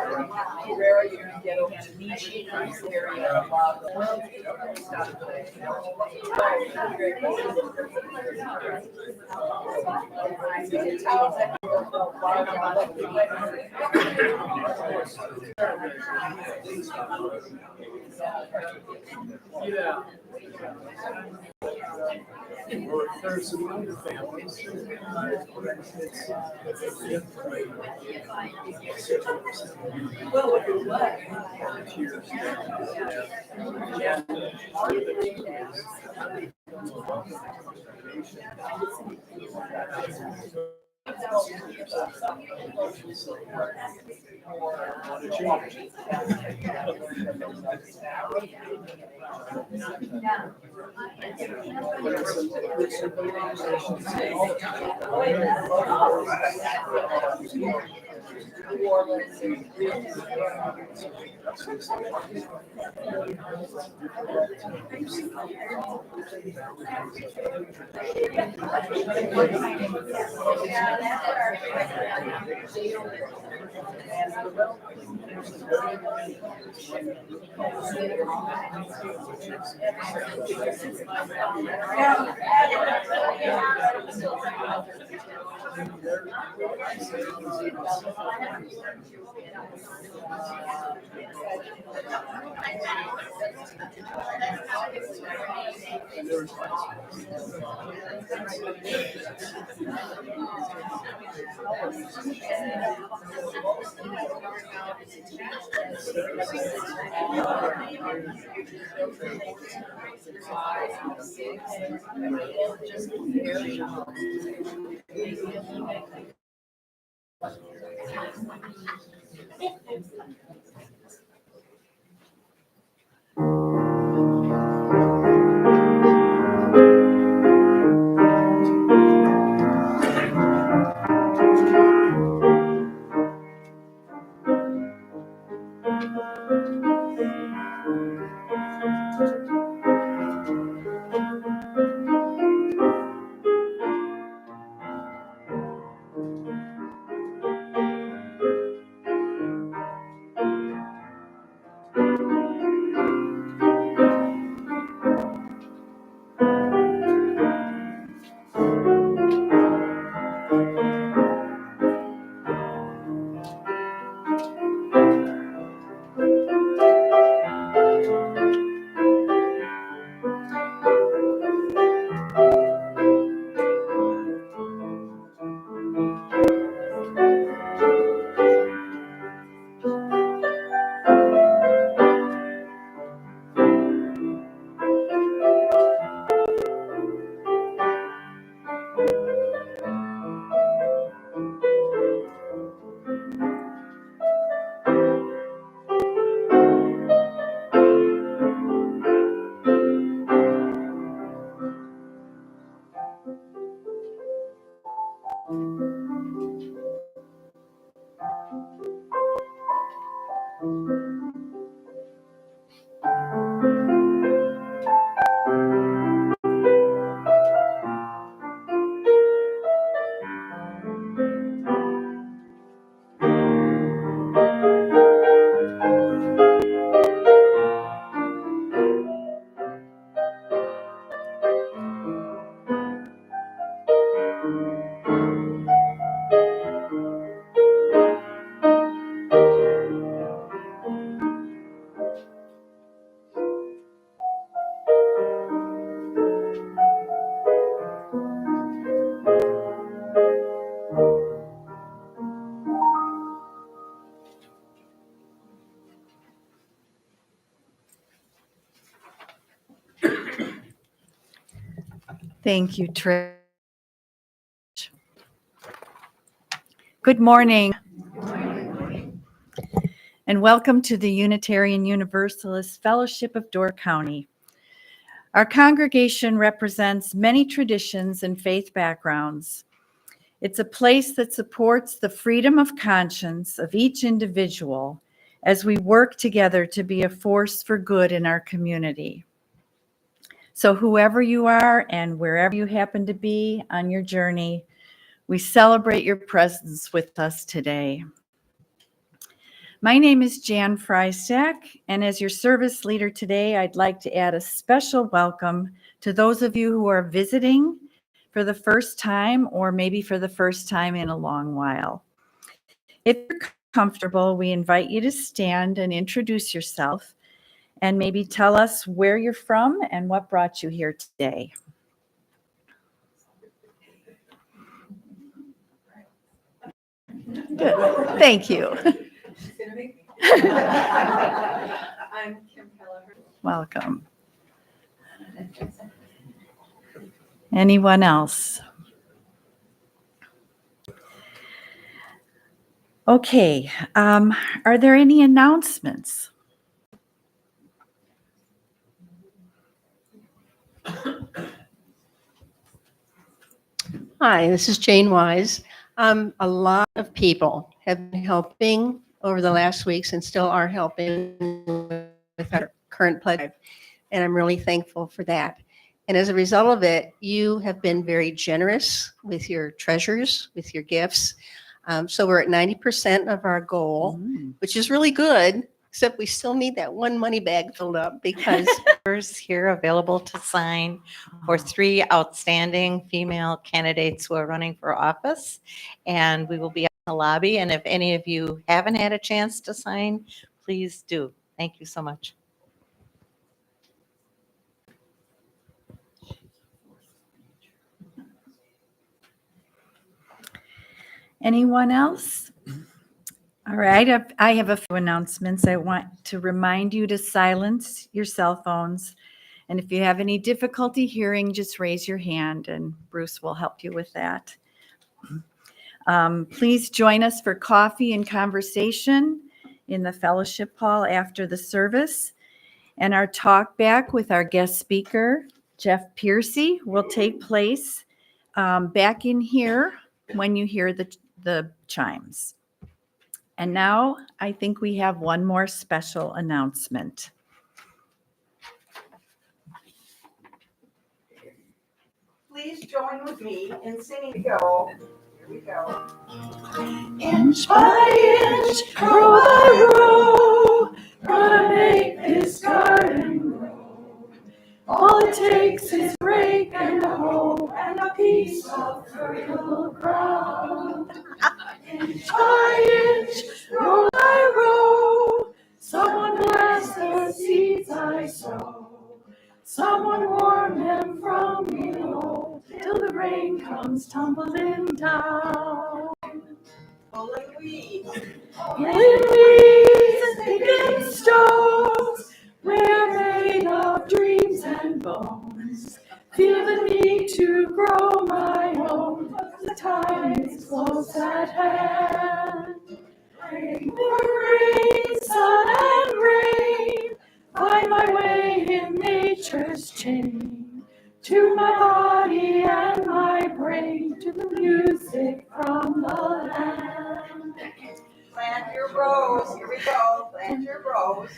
Carrera, you're going to get Nishi, nice area, a lot of There's some other families. Thank you, Trish. Good morning. And welcome to the Unitarian Universalist Fellowship of Door County. Our congregation represents many traditions and faith backgrounds. It's a place that supports the freedom of conscience of each individual as we work together to be a force for good in our community. So whoever you are and wherever you happen to be on your journey, we celebrate your presence with us today. My name is Jan Freistack, and as your service leader today, I'd like to add a special welcome to those of you who are visiting for the first time or maybe for the first time in a long while. If you're comfortable, we invite you to stand and introduce yourself and maybe tell us where you're from and what brought you here today. Good. Thank you. I'm Kim Kelleher. Welcome. Anyone else? Okay. Are there any announcements? Hi, this is Jane Wise. A lot of people have been helping over the last weeks and still are helping with our current pledge, and I'm really thankful for that. And as a result of it, you have been very generous with your treasures, with your gifts. So we're at 90% of our goal, which is really good, except we still need that one money bag filled up because Here available to sign for 3 outstanding female candidates who are running for office. And we will be in the lobby. And if any of you haven't had a chance to sign, please do. Thank you so much. Anyone else? All right, I have a few announcements. I want to remind you to silence your cell phones. And if you have any difficulty hearing, just raise your hand and Bruce will help you with that. Please join us for coffee and conversation in the fellowship hall after the service. And our talk back with our guest speaker, Jeff Piercy, will take place back in here when you hear the chimes. And now I think we have one more special announcement. Please join with me in singing. Here we go. Inch by inch, row by row, gonna make this garden grow. All it takes is a rake and a hoe and a piece of fertile ground. Inch by inch, row by row, someone bless the seeds I sow. Someone warm them from below till the rain comes tumbling down. Pulling weeds. In weeds and picking stones, we're made of dreams and bones. Feel the need to grow my own, the time is close at hand. Rain, sun, and rain, find my way in nature's chain. To my body and my brain, to the music from the land. Plant your rose. Here we go. Plant your rose.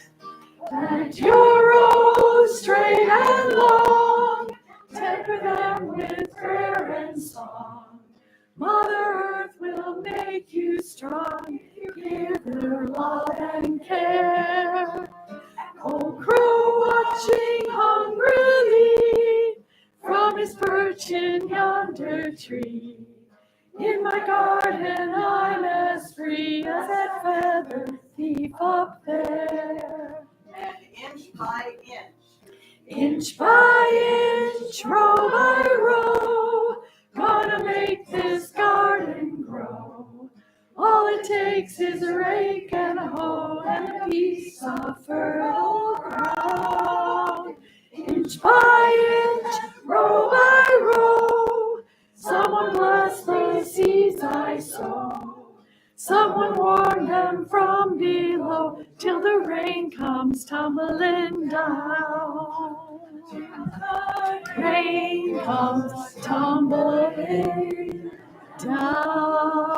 Plant your rose straight and long, temper them with prayer and song. Mother Earth will make you strong if you give her love and care. Old crow watching hungrily from his perch in yonder tree. In my garden I'm as free as that feather thief up there. And inch by inch. Inch by inch, row by row, gonna make this garden grow. All it takes is a rake and a hoe and a piece of fertile ground. Inch by inch, row by row, someone bless the seeds I sow. Someone warn them from below till the rain comes tumbling down. Rain comes tumbling down.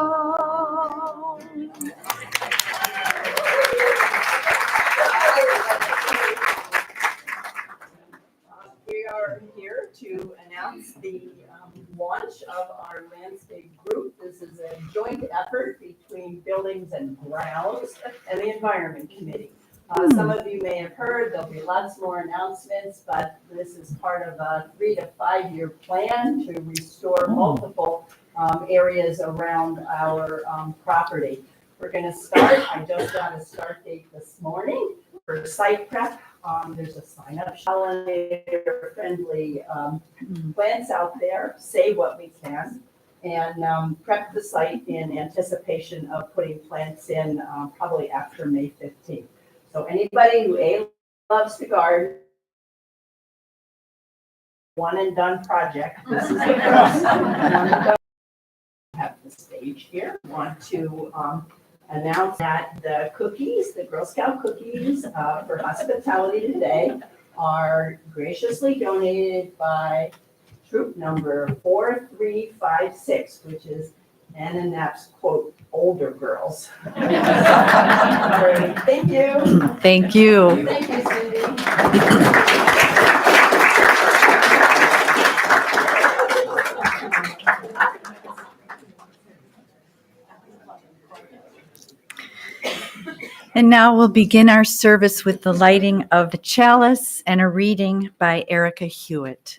We are here to announce the launch of our landscape group. This is a joint effort between Buildings and Grounds and the Environment Committee. Some of you may have heard, there'll be lots more announcements, but this is part of a 3 to 5 year plan to restore multiple areas around our property. We're going to start, I just got a start date this morning for site prep. There's a sign up shell there, friendly plants out there, say what we can, and prep the site in anticipation of putting plants in probably after May 15th. So anybody who loves to garden, one and done project, this is the first one. Have the stage here. Want to announce that the cookies, the Girl Scout cookies for hospitality today are graciously donated by troop number 4356, which is Anna Knapp's quote, older girls. Thank you. Thank you. Thank you, Cindy. And now we'll begin our service with the lighting of the chalice and a reading by Erica Hewitt.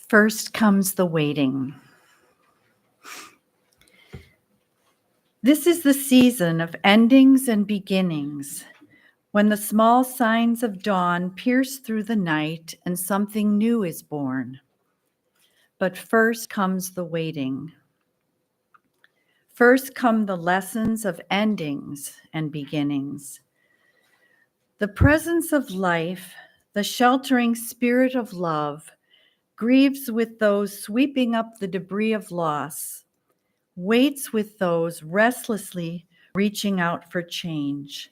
First comes the waiting. This is the season of endings and beginnings, when the small signs of dawn pierce through the night and something new is born. But first comes the waiting. First come the lessons of endings and beginnings. The presence of life, the sheltering spirit of love, grieves with those sweeping up the debris of loss, waits with those restlessly reaching out for change,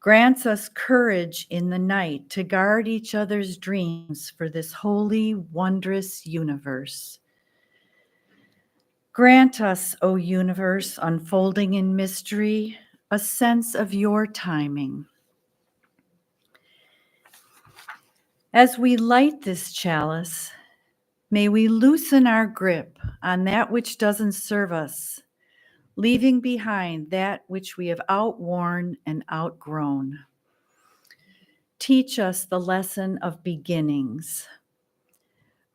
grants us courage in the night to guard each other's dreams for this holy, wondrous universe. Grant us, O universe, unfolding in mystery, a sense of your timing. As we light this chalice, may we loosen our grip on that which doesn't serve us, leaving behind that which we have outworn and outgrown. Teach us the lesson of beginnings.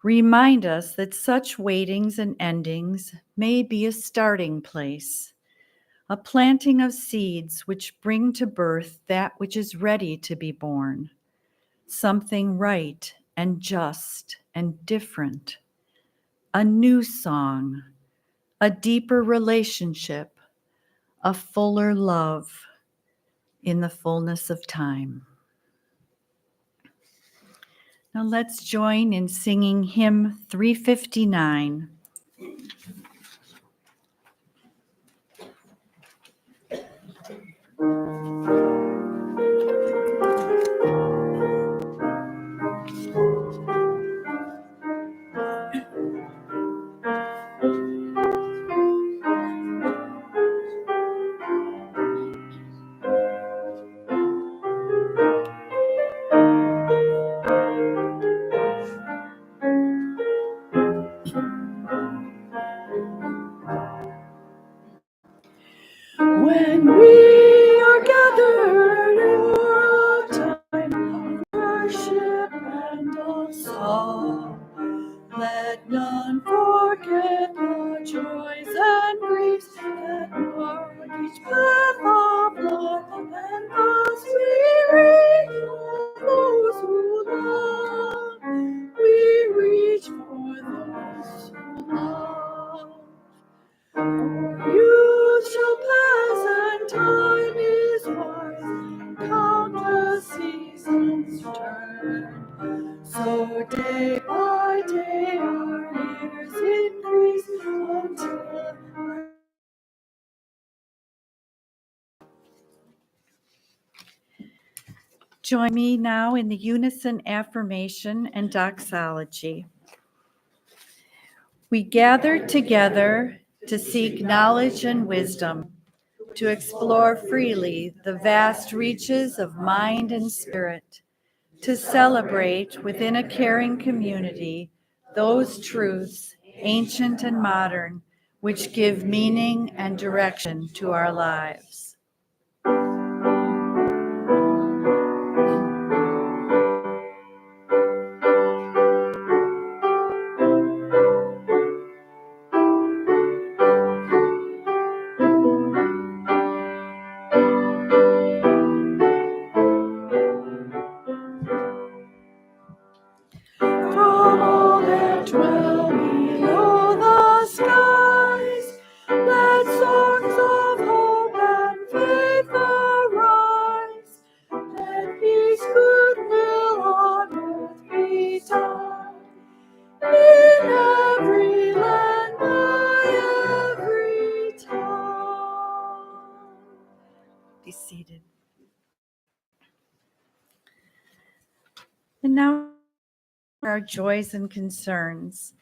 Remind us that such waitings and endings may be a starting place, a planting of seeds which bring to birth that which is ready to be born, something right and just and different, a new song, a deeper relationship, a fuller love in the fullness of time. Now let's join in singing hymn 359. When we are gathered for a time of worship and of song, let none forget the joys and griefs that mark each path of life, and thus we reach for those who love. We reach for those who love. For youth shall pass and time is wise, countless seasons turn. So day by day our years increase until Join me now in the unison affirmation and doxology. We gather together to seek knowledge and wisdom, to explore freely the vast reaches of mind and spirit, to celebrate within a caring community those truths, ancient and modern, which give meaning and direction to our lives. From all that dwell below the skies, let songs of hope and faith arise. Let peace, goodwill on earth be done, in every land, by every tongue. Be seated. And now our joys and concerns.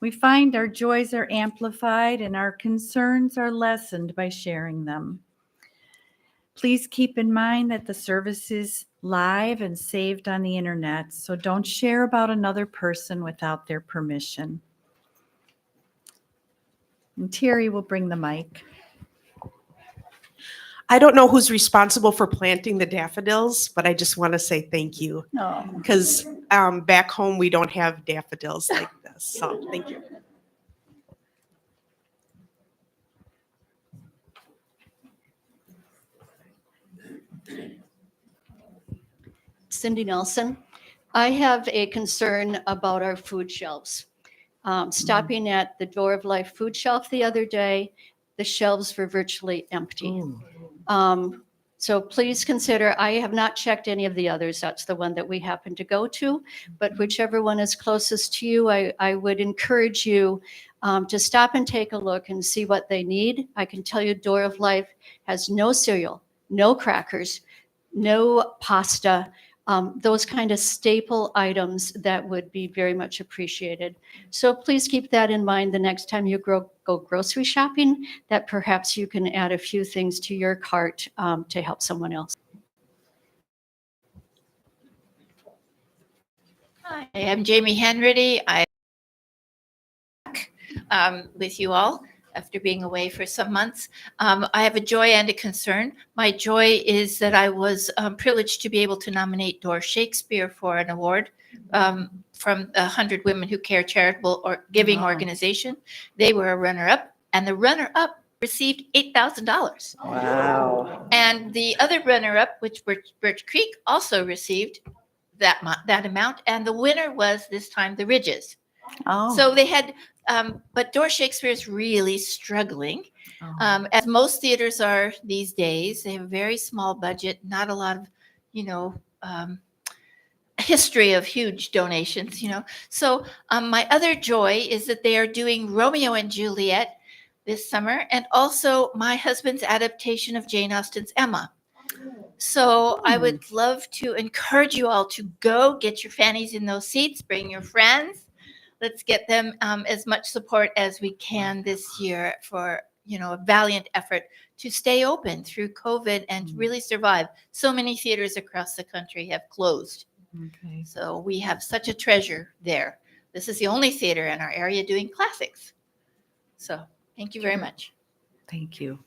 We find our joys are amplified and our concerns are lessened by sharing them. Please keep in mind that the service is live and saved on the internet, so don't share about another person without their permission. And Terry will bring the mic. I don't know who's responsible for planting the daffodils, but I just want to say thank you No. because back home we don't have daffodils like this. So thank you. Cindy Nelson. I have a concern about our food shelves. Stopping at the Door of Life food shelf the other day, the shelves were virtually empty. So please consider, I have not checked any of the others. That's the one that we happen to go to. But whichever one is closest to you, I would encourage you to stop and take a look and see what they need. I can tell you Door of Life has no cereal, no crackers, no pasta, those kind of staple items that would be very much appreciated. So please keep that in mind the next time you go grocery shopping, that perhaps you can add a few things to your cart to help someone else. Hi, I'm Jamie Henrity. I'm with you all after being away for some months. I have a joy and a concern. My joy is that I was privileged to be able to nominate Dor Shakespeare for an award from the 100 Women Who Care charitable or giving organization. They were a runner-up, and the runner-up received $8,000. Wow. And the other runner-up, which Birch Creek, also received that amount, and the winner was this time the Ridges. Oh. So they had, but Dor Shakespeare is really struggling, as most theaters are these days. They have a very small budget, not a lot of, history of huge donations, So my other joy is that they are doing Romeo and Juliet this summer, and also my husband's adaptation of Jane Austen's Emma. So I would love to encourage you all to go get your fannies in those seats, bring your friends. Let's get them as much support as we can this year for, a valiant effort to stay open through COVID and really survive. So many theaters across the country have closed. Okay. So we have such a treasure there. This is the only theater in our area doing classics. So thank you very much. Thank you.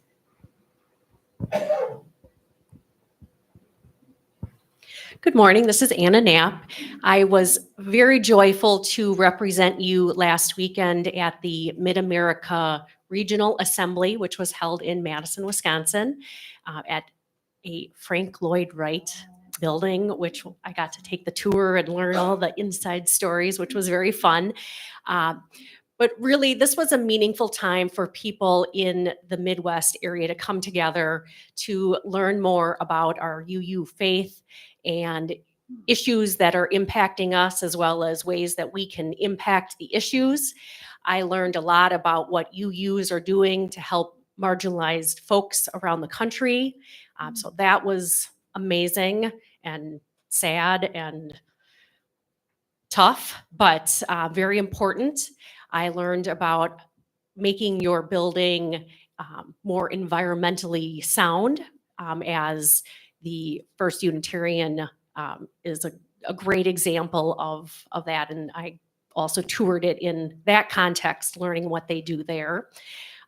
Good morning. This is Anna Knapp. I was very joyful to represent you last weekend at the Mid-America Regional Assembly, which was held in Madison, Wisconsin, at a Frank Lloyd Wright building, which I got to take the tour and learn all the inside stories, which was very fun. But really, this was a meaningful time for people in the Midwest area to come together to learn more about our UU faith and issues that are impacting us, as well as ways that we can impact the issues. I learned a lot about what UUs are doing to help marginalized folks around the country. So that was amazing and sad and tough, but very important. I learned about making your building more environmentally sound, as the First Unitarian is a great example of that. And I also toured it in that context, learning what they do there.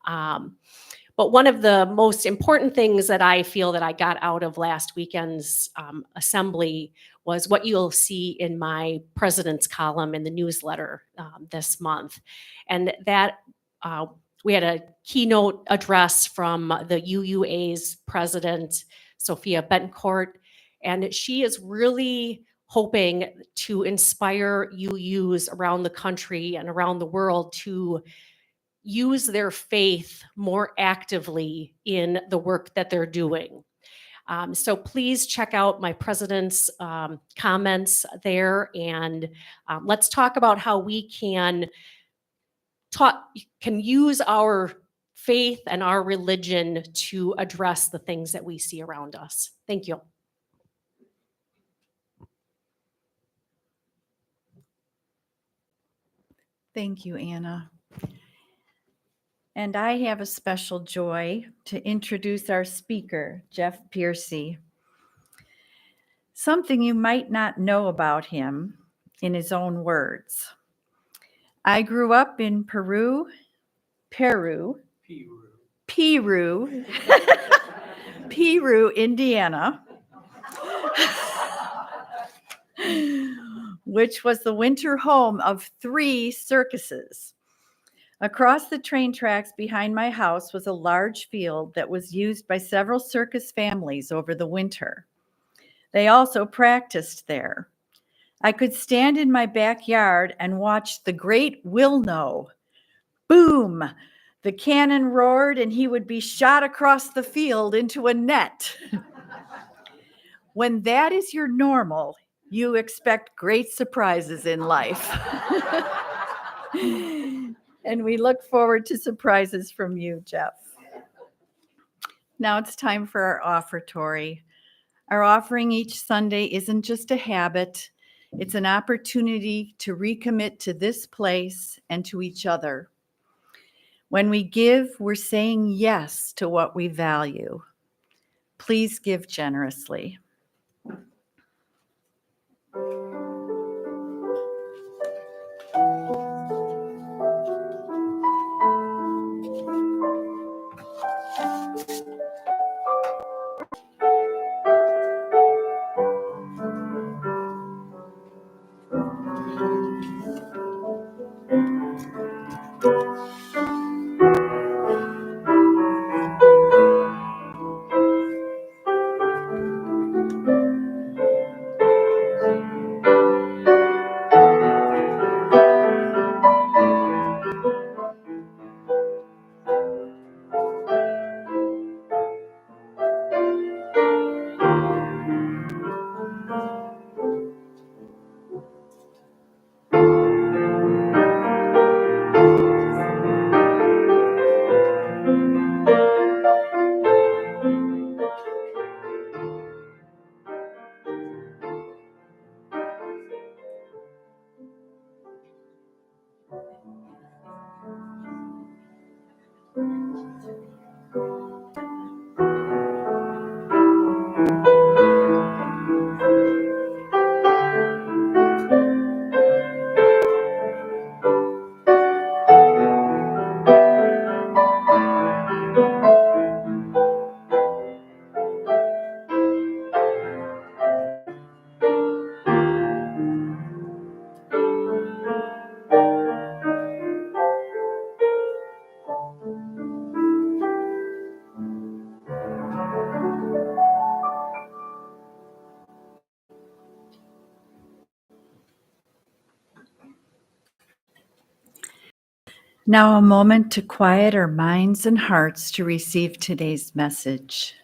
But one of the most important things that I feel that I got out of last weekend's assembly was what you'll see in my president's column in the newsletter this month. And that we had a keynote address from the UUA's president, Sophia Betancourt, and she is really hoping to inspire UUs around the country and around the world to use their faith more actively in the work that they're doing. So please check out my president's comments there, and let's talk about how we can use our faith and our religion to address the things that we see around us. Thank you. Thank you, Anna. And I have a special joy to introduce our speaker, Jeff Piercy. Something you might not know about him in his own words. I grew up in Peru, Indiana, which was the winter home of 3 circuses. Across the train tracks behind my house was a large field that was used by several circus families over the winter. They also practiced there. I could stand in my backyard and watch the great Wilno. Boom! The cannon roared and he would be shot across the field into a net. When that is your normal, you expect great surprises in life. And we look forward to surprises from you, Jeff. Now it's time for our offertory. Our offering each Sunday isn't just a habit, it's an opportunity to recommit to this place and to each other. When we give, we're saying yes to what we value. Please give generously. Now, a moment to quiet our minds and hearts to receive today's message.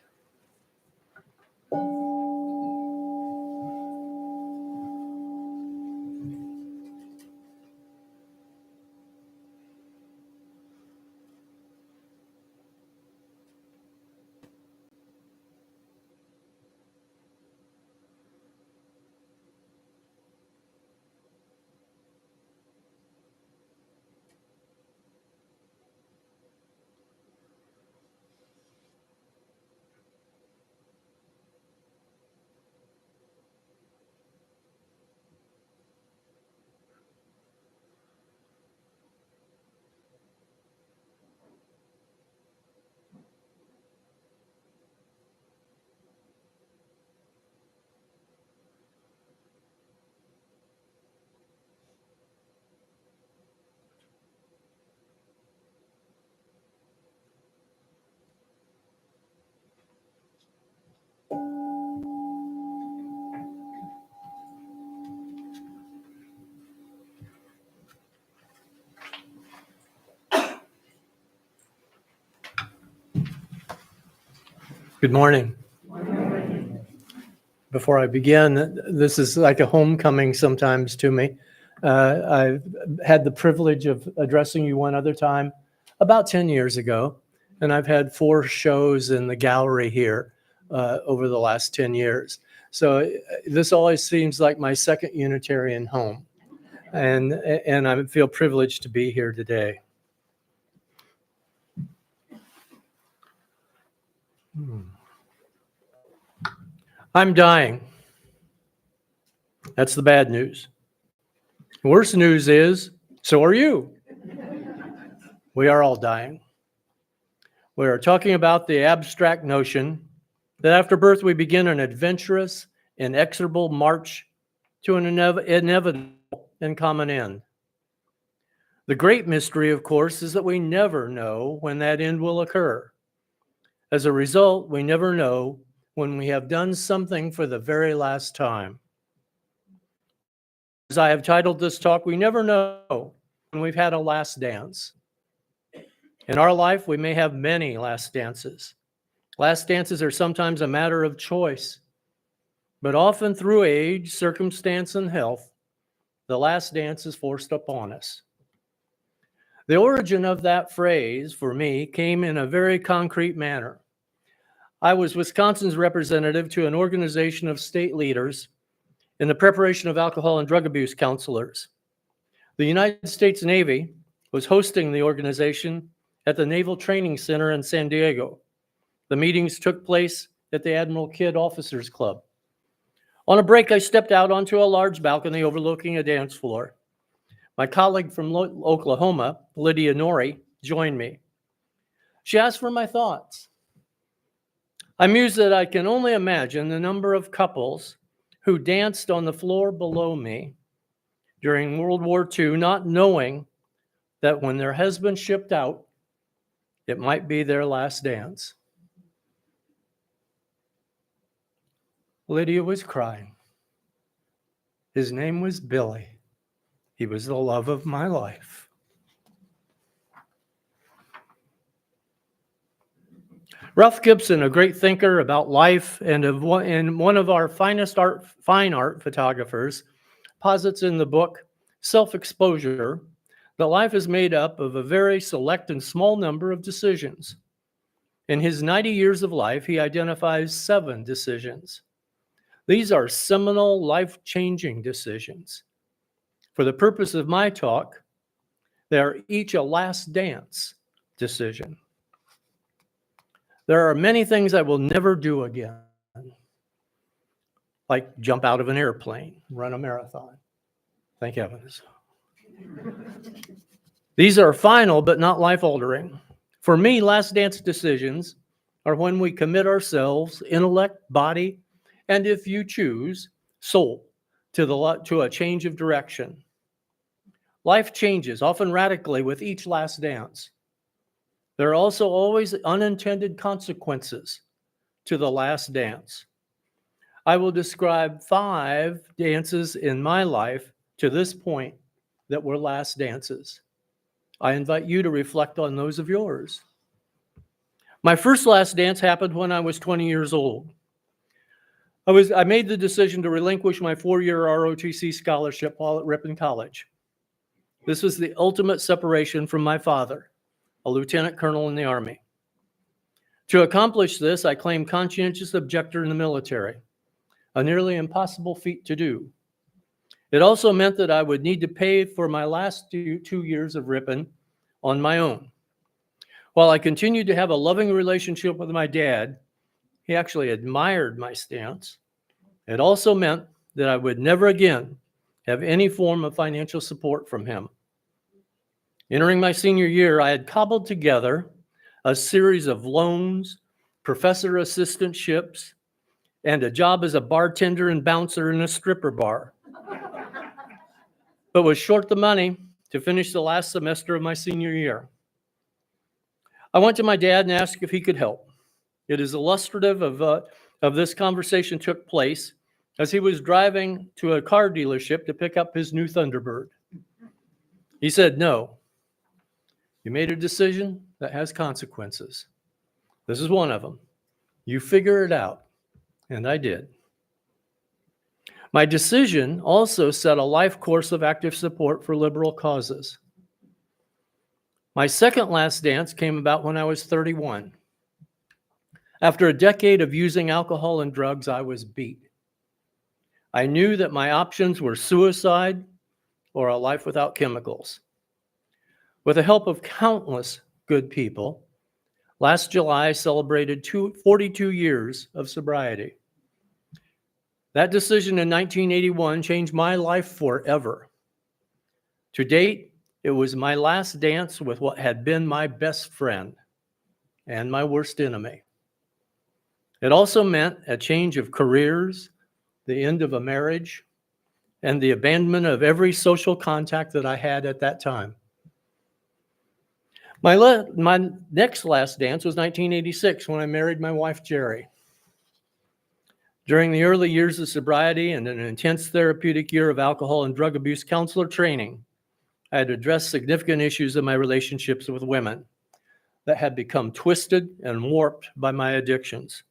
Good morning. Before I begin, this is like a homecoming sometimes to me. I've had the privilege of addressing you one other time about 10 years ago, and I've had 4 shows in the gallery here over the last 10 years. So this always seems like my second Unitarian home, and I feel privileged to be here today. I'm dying. That's the bad news. Worst news is, so are you. We are all dying. We are talking about the abstract notion that after birth we begin an adventurous, inexorable march to an inevitable and common end. The great mystery, of course, is that we never know when that end will occur. As a result, we never know when we have done something for the very last time. As I have titled this talk, we never know when we've had a last dance. In our life, we may have many last dances. Last dances are sometimes a matter of choice, but often through age, circumstance, and health, the last dance is forced upon us. The origin of that phrase, for me, came in a very concrete manner. I was Wisconsin's representative to an organization of state leaders in the preparation of alcohol and drug abuse counselors. The United States Navy was hosting the organization at the Naval Training Center in San Diego. The meetings took place at the Admiral Kidd Officers Club. On a break, I stepped out onto a large balcony overlooking a dance floor. My colleague from Oklahoma, Lydia Norrie, joined me. She asked for my thoughts. I mused that I can only imagine the number of couples who danced on the floor below me during World War II, not knowing that when their husband shipped out, it might be their last dance. Lydia was crying. His name was Billy. He was the love of my life. Ralph Gibson, a great thinker about life and one of our finest fine art photographers, posits in the book Self-Exposure that life is made up of a very select and small number of decisions. In his 90 years of life, he identifies 7 decisions. These are seminal, life-changing decisions. For the purpose of my talk, they are each a last dance decision. There are many things I will never do again, like jump out of an airplane, run a marathon. Thank heavens. These are final but not life-altering. For me, last dance decisions are when we commit ourselves, intellect, body, and if you choose, soul, to a change of direction. Life changes, often radically, with each last dance. There are also always unintended consequences to the last dance. I will describe 5 dances in my life to this point that were last dances. I invite you to reflect on those of yours. My first last dance happened when I was 20 years old. I made the decision to relinquish my 4-year ROTC scholarship while at Ripon College. This was the ultimate separation from my father, a lieutenant colonel in the Army. To accomplish this, I claimed conscientious objector in the military, a nearly impossible feat to do. It also meant that I would need to pay for my last 2 years of Ripon on my own. While I continued to have a loving relationship with my dad, he actually admired my stance. It also meant that I would never again have any form of financial support from him. Entering my senior year, I had cobbled together a series of loans, professor assistantships, and a job as a bartender and bouncer in a stripper bar, but was short the money to finish the last semester of my senior year. I went to my dad and asked if he could help. It is illustrative of this conversation took place as he was driving to a car dealership to pick up his new Thunderbird. He said, "No, you made a decision that has consequences. This is one of them. You figure it out. And I did. My decision also set a life course of active support for liberal causes. My second last dance came about when I was 31. After a decade of using alcohol and drugs, I was beat. I knew that my options were suicide or a life without chemicals. With the help of countless good people, last July I celebrated 42 years of sobriety. That decision in 1981 changed my life forever. To date, it was my last dance with what had been my best friend and my worst enemy. It also meant a change of careers, the end of a marriage, and the abandonment of every social contact that I had at that time. My next last dance was 1986 when I married my wife, Jerry. During the early years of sobriety and an intense therapeutic year of alcohol and drug abuse counselor training, I had addressed significant issues in my relationships with women that had become twisted and warped by my addictions.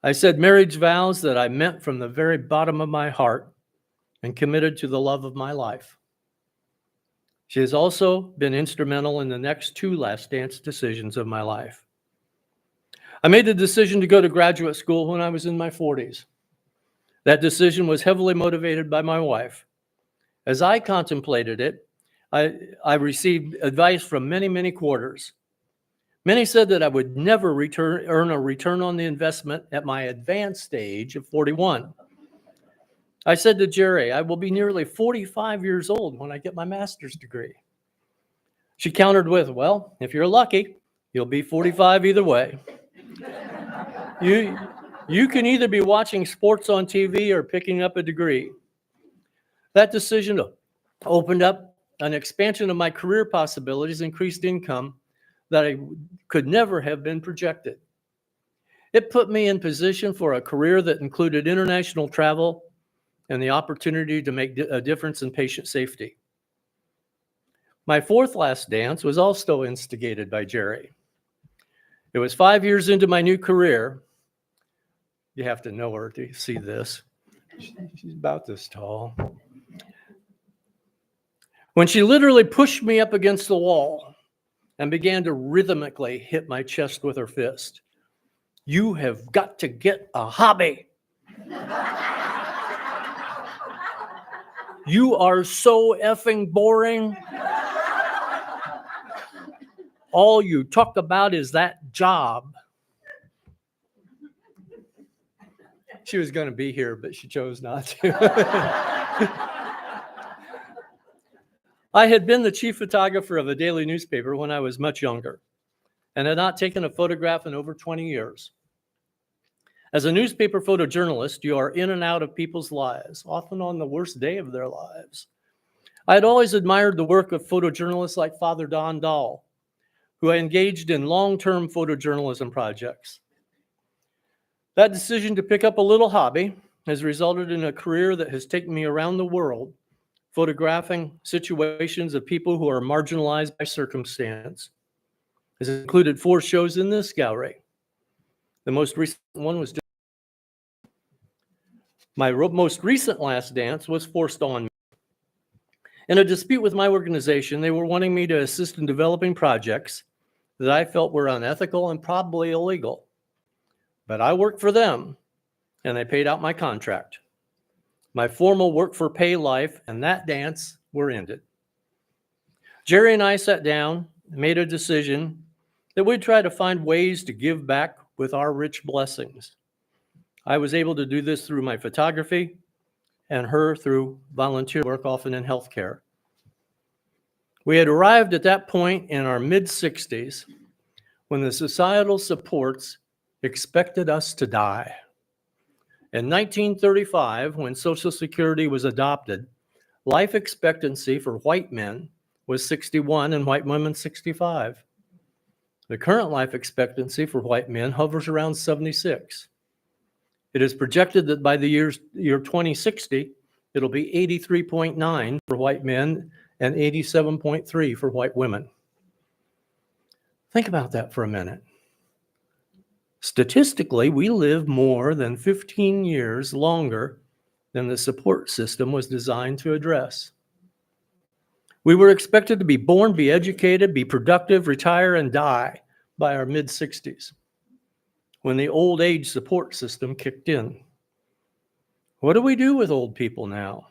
I said marriage vows that I meant from the very bottom of my heart and committed to the love of my life. She has also been instrumental in the next two last dance decisions of my life. I made the decision to go to graduate school when I was in my 40s. That decision was heavily motivated by my wife. As I contemplated it, I received advice from many quarters. Many said that I would never earn a return on the investment at my advanced age of 41. I said to Jerry, I will be nearly 45 years old when I get my master's degree. She countered with, well, if you're lucky, you'll be 45 either way. You can either be watching sports on TV or picking up a degree. That decision opened up an expansion of my career possibilities, increased income that I could never have been projected. It put me in position for a career that included international travel and the opportunity to make a difference in patient safety. My fourth last dance was also instigated by Jerry. It was 5 years into my new career. You have to know her to see this. She's about this tall. When she literally pushed me up against the wall and began to rhythmically hit my chest with her fist. You have got to get a hobby. You are so effing boring. All you talk about is that job. She was going to be here, but she chose not to. I had been the chief photographer of a daily newspaper when I was much younger and had not taken a photograph in over 20 years. As a newspaper photojournalist, you are in and out of people's lives, often on the worst day of their lives. I had always admired the work of photojournalists like Father Don Dahl, who engaged in long-term photojournalism projects. That decision to pick up a little hobby has resulted in a career that has taken me around the world, photographing situations of people who are marginalized by circumstance. It's included 4 shows in this gallery. The most recent one was my most recent last dance was forced on me. In a dispute with my organization, they were wanting me to assist in developing projects that I felt were unethical and probably illegal. But I worked for them, and they paid out my contract. My formal work for pay life and that dance were ended. Jerry and I sat down and made a decision that we'd try to find ways to give back with our rich blessings. I was able to do this through my photography and her through volunteer work, often in healthcare. We had arrived at that point in our mid-60s when the societal supports expected us to die. In 1935, when Social Security was adopted, life expectancy for white men was 61 and white women 65. The current life expectancy for white men hovers around 76. It is projected that by the year 2060, it'll be 83.9 for white men and 87.3 for white women. Think about that for a minute. Statistically, we live more than 15 years longer than the support system was designed to address. We were expected to be born, be educated, be productive, retire, and die by our mid-60s when the old age support system kicked in. What do we do with old people now?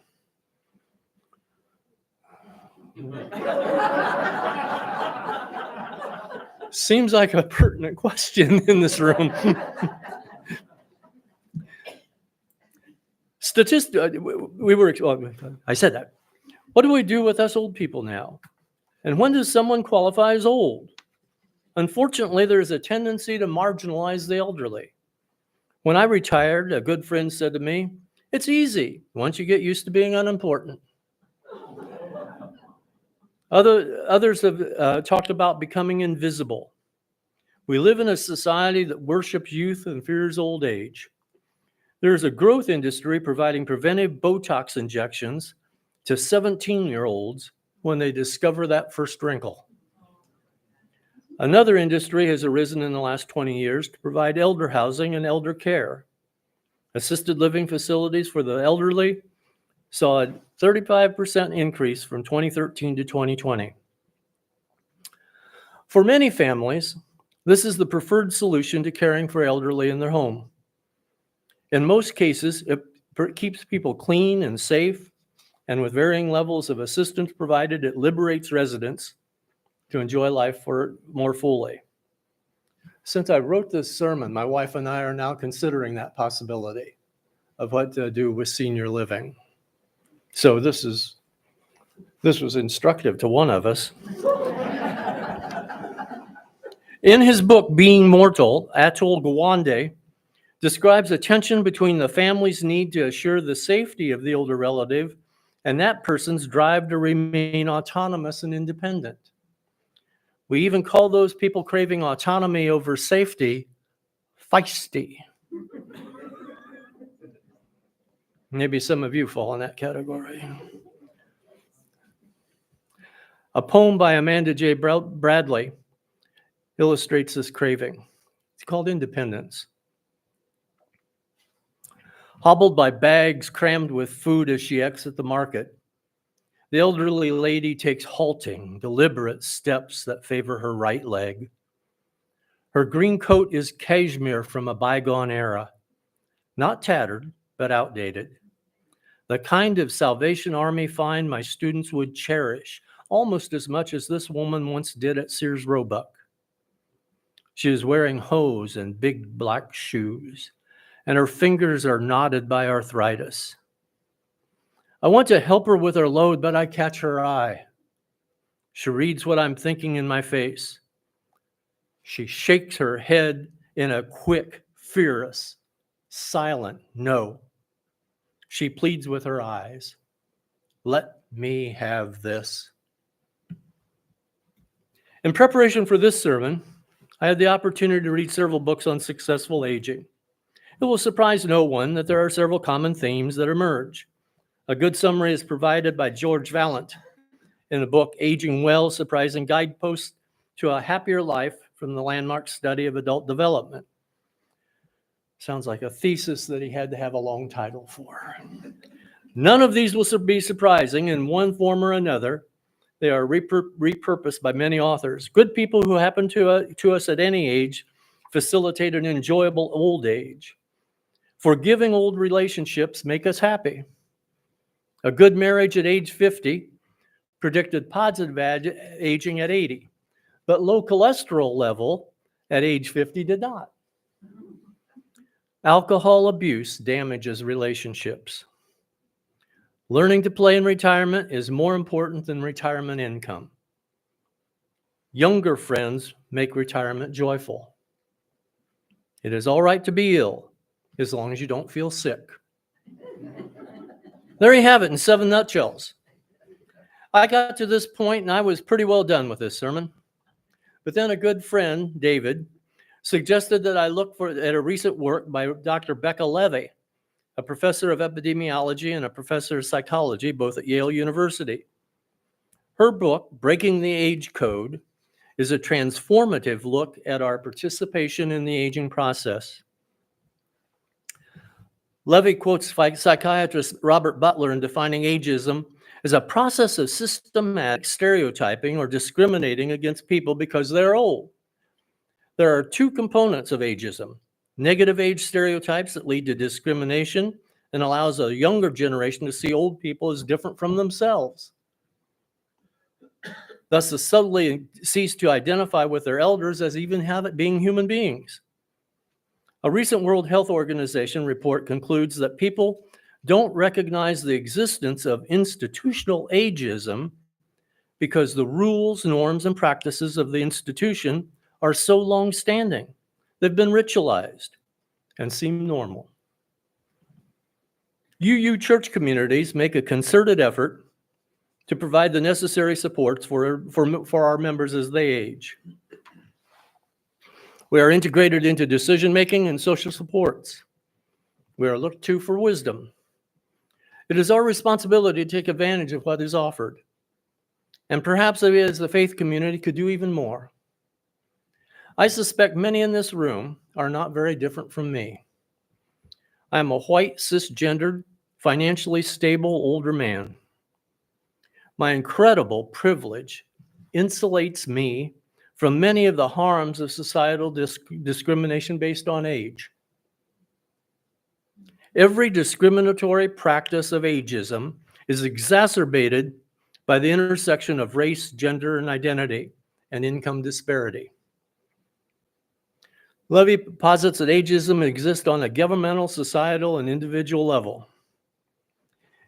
Seems like a pertinent question in this room. I said that. What do we do with us old people now? And when does someone qualify as old? Unfortunately, there's a tendency to marginalize the elderly. When I retired, a good friend said to me, "It's easy once you get used to being unimportant." Others have talked about becoming invisible. We live in a society that worships youth and fears old age. There's a growth industry providing preventive Botox injections to 17-year-olds when they discover that first wrinkle. Another industry has arisen in the last 20 years to provide elder housing and elder care. Assisted living facilities for the elderly saw a 35% increase from 2013 to 2020. For many families, this is the preferred solution to caring for elderly in their home. In most cases, it keeps people clean and safe, and with varying levels of assistance provided, it liberates residents to enjoy life more fully. Since I wrote this sermon, my wife and I are now considering that possibility of what to do with senior living. So this was instructive to one of us. In his book, Being Mortal, Atul Gawande describes a tension between the family's need to assure the safety of the older relative and that person's drive to remain autonomous and independent. We even call those people craving autonomy over safety feisty. Maybe some of you fall in that category. A poem by Amanda J. Bradley illustrates this craving. It's called Independence. Hobbled by bags crammed with food as she exits the market, the elderly lady takes halting, deliberate steps that favor her right leg. Her green coat is cashmere from a bygone era, not tattered, but outdated. The kind of Salvation Army find my students would cherish almost as much as this woman once did at Sears Roebuck. She is wearing hose and big black shoes, and her fingers are knotted by arthritis. I want to help her with her load, but I catch her eye. She reads what I'm thinking in my face. She shakes her head in a quick, furious, silent no. She pleads with her eyes. Let me have this. In preparation for this sermon, I had the opportunity to read several books on successful aging. It will surprise no one that there are several common themes that emerge. A good summary is provided by George Valent in the book Aging Well, Surprising Guideposts to a Happier Life from the Landmark Study of Adult Development. Sounds like a thesis that he had to have a long title for. None of these will be surprising in one form or another. They are repurposed by many authors. Good people who happen to us at any age facilitate an enjoyable old age. Forgiving old relationships make us happy. A good marriage at age 50 predicted positive aging at 80, but low cholesterol level at age 50 did not. Alcohol abuse damages relationships. Learning to play in retirement is more important than retirement income. Younger friends make retirement joyful. It is all right to be ill as long as you don't feel sick. There you have it in 7 nutshells. I got to this point and I was pretty well done with this sermon. But then a good friend, David, suggested that I look at a recent work by Dr. Becca Levy, a professor of epidemiology and a professor of psychology, both at Yale University. Her book, Breaking the Age Code, is a transformative look at our participation in the aging process. Levy quotes psychiatrist Robert Butler in defining ageism as a process of systematic stereotyping or discriminating against people because they're old. There are two components of ageism: negative age stereotypes that lead to discrimination and allows a younger generation to see old people as different from themselves. Thus, they subtly cease to identify with their elders as even being human beings. A recent World Health Organization report concludes that people don't recognize the existence of institutional ageism because the rules, norms, and practices of the institution are so long-standing. They've been ritualized and seem normal. UU church communities make a concerted effort to provide the necessary supports for our members as they age. We are integrated into decision-making and social supports. We are looked to for wisdom. It is our responsibility to take advantage of what is offered. And perhaps we as the faith community could do even more. I suspect many in this room are not very different from me. I am a white, cisgendered, financially stable older man. My incredible privilege insulates me from many of the harms of societal discrimination based on age. Every discriminatory practice of ageism is exacerbated by the intersection of race, gender, and identity, and income disparity. Levy posits that ageism exists on a governmental, societal, and individual level.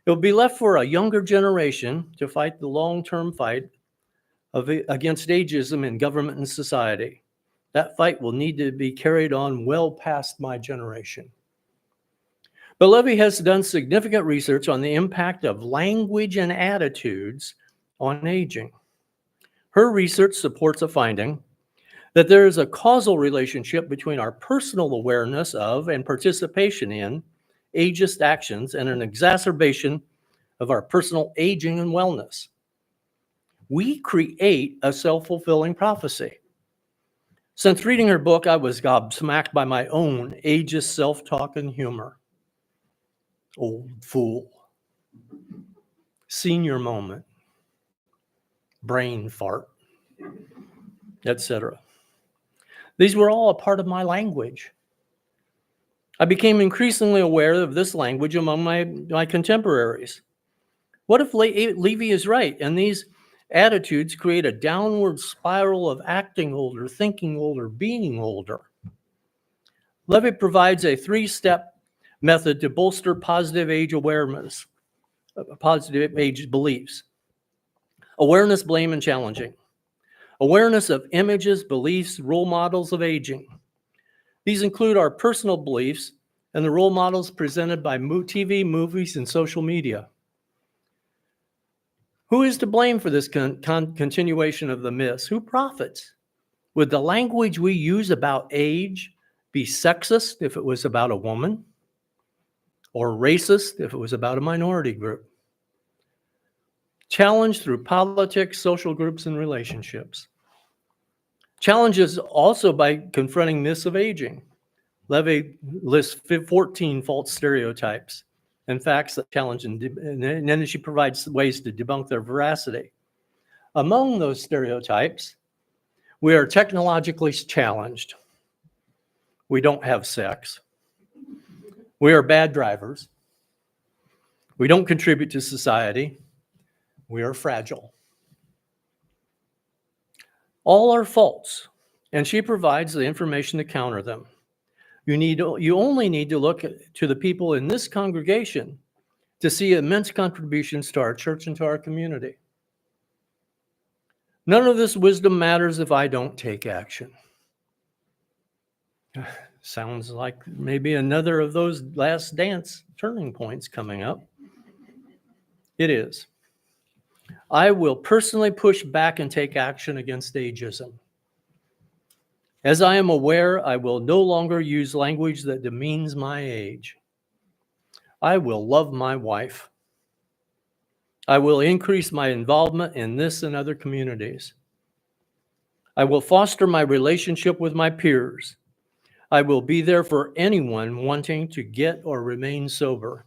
It will be left for a younger generation to fight the long-term fight against ageism in government and society. That fight will need to be carried on well past my generation. But Levy has done significant research on the impact of language and attitudes on aging. Her research supports a finding that there is a causal relationship between our personal awareness of and participation in ageist actions and an exacerbation of our personal aging and wellness. We create a self-fulfilling prophecy. Since reading her book, I was gobsmacked by my own ageist self-talk and humor. Old fool. Senior moment. Brain fart. Etc. These were all a part of my language. I became increasingly aware of this language among my contemporaries. What if Levy is right and these attitudes create a downward spiral of acting older, thinking older, being older? Levy provides a 3-step method to bolster positive age awareness, positive age beliefs. Awareness, blame, and challenging. Awareness of images, beliefs, role models of aging. These include our personal beliefs and the role models presented by TV, movies, and social media. Who is to blame for this continuation of the myths? Who profits? Would the language we use about age be sexist if it was about a woman? Or racist if it was about a minority group? Challenge through politics, social groups, and relationships. Challenges also by confronting myths of aging. Levy lists 14 false stereotypes and facts that challenge, and then she provides ways to debunk their veracity. Among those stereotypes, we are technologically challenged. We don't have sex. We are bad drivers. We don't contribute to society. We are fragile. All are false, and she provides the information to counter them. You only need to look to the people in this congregation to see immense contributions to our church and to our community. None of this wisdom matters if I don't take action. Sounds like maybe another of those Last Dance turning points coming up. It is. I will personally push back and take action against ageism. As I am aware, I will no longer use language that demeans my age. I will love my wife. I will increase my involvement in this and other communities. I will foster my relationship with my peers. I will be there for anyone wanting to get or remain sober.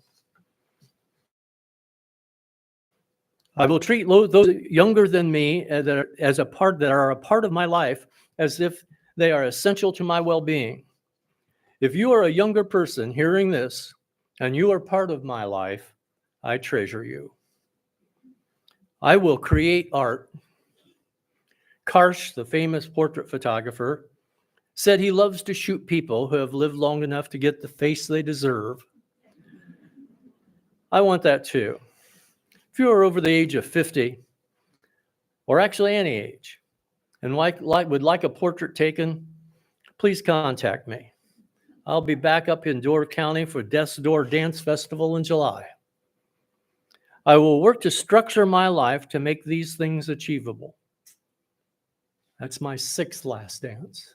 I will treat those younger than me that are a part of my life as if they are essential to my well-being. If you are a younger person hearing this and you are part of my life, I treasure you. I will create art. Karsh, the famous portrait photographer, said he loves to shoot people who have lived long enough to get the face they deserve. I want that too. If you are over the age of 50, or actually any age, and would like a portrait taken, please contact me. I'll be back up in Door County for Death's Door Dance Festival in July. I will work to structure my life to make these things achievable. That's my 6th last dance.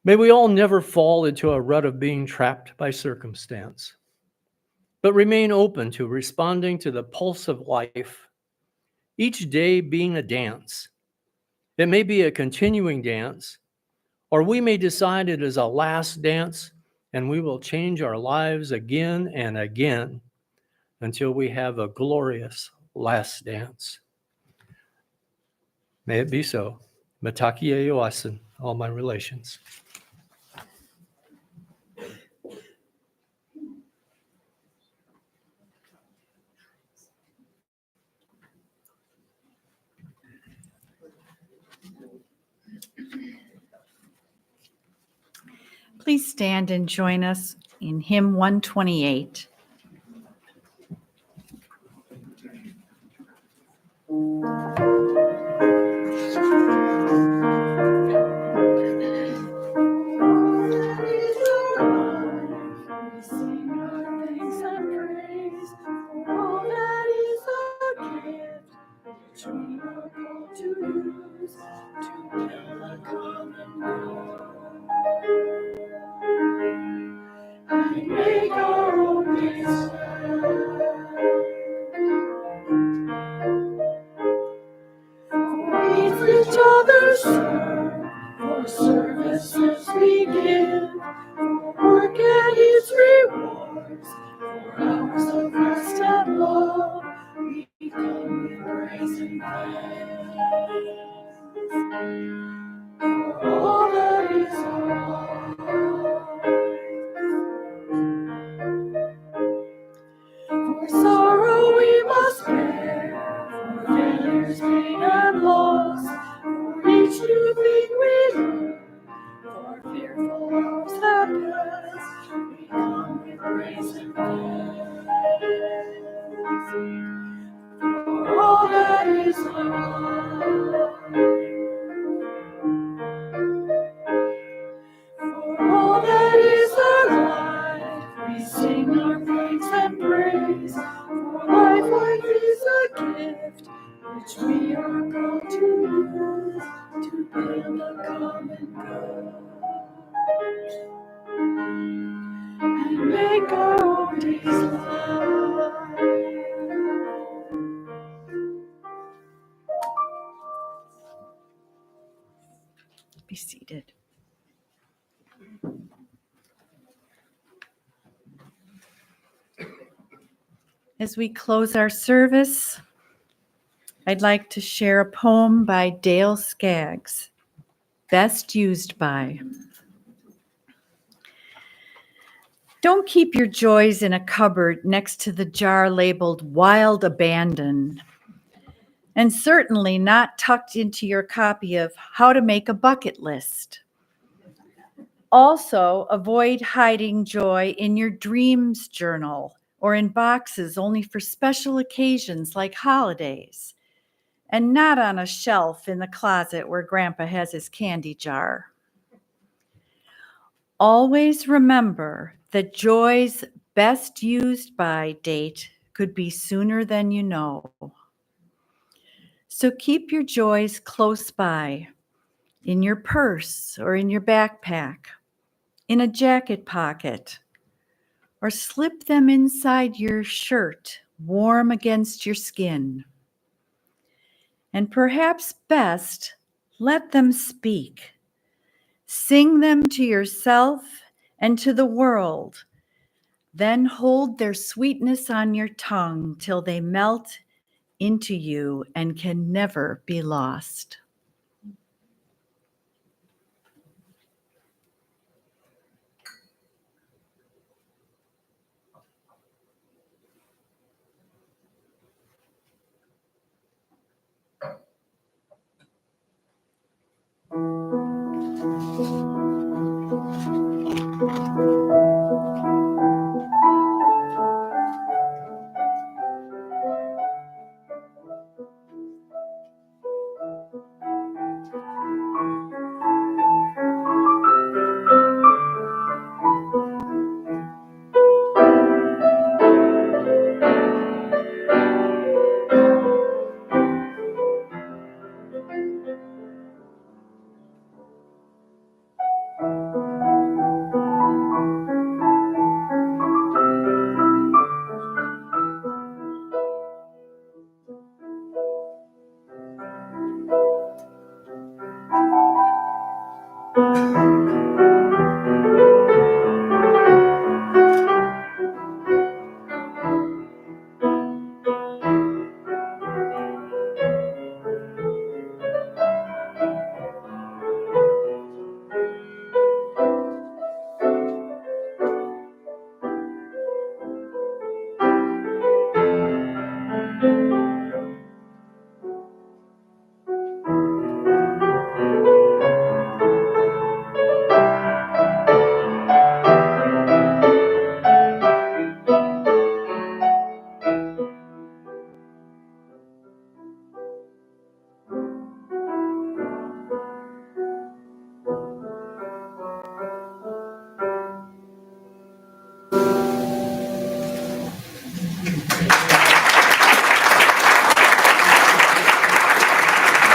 May we all never fall into a rut of being trapped by circumstance, but remain open to responding to the pulse of life, each day being a dance. It may be a continuing dance, or we may decide it is a last dance, and we will change our lives again and again until we have a glorious last dance. May it be so. Mataki Eoasin, all my relations. Please stand and join us in hymn 128. Each other serve, for services we give, for work and its rewards, for hours of rest and love, we come with praise and thanks. For all that is ours, for sorrow we must bear, for failures, pain and loss, for each new thing we learn, for fearful hours that pass, we come with praise and thanks. For all that is alive, for all that is alive, we sing our thanks and praise. For life like is a gift, which we are called to use to build a common good and make our own days light. Be seated. As we close our service, I'd like to share a poem by Dale Skaggs, Best Used By. Don't keep your joys in a cupboard next to the jar labeled Wild Abandon, and certainly not tucked into your copy of How to Make a Bucket List. Also, avoid hiding joy in your dreams journal or in boxes only for special occasions like holidays, and not on a shelf in the closet where Grandpa has his candy jar. Always remember that joy's best used by date could be sooner than you know. So keep your joys close by, in your purse or in your backpack, in a jacket pocket, or slip them inside your shirt, warm against your skin. And perhaps best, let them speak. Sing them to yourself and to the world. Then hold their sweetness on your tongue till they melt into you and can never be lost.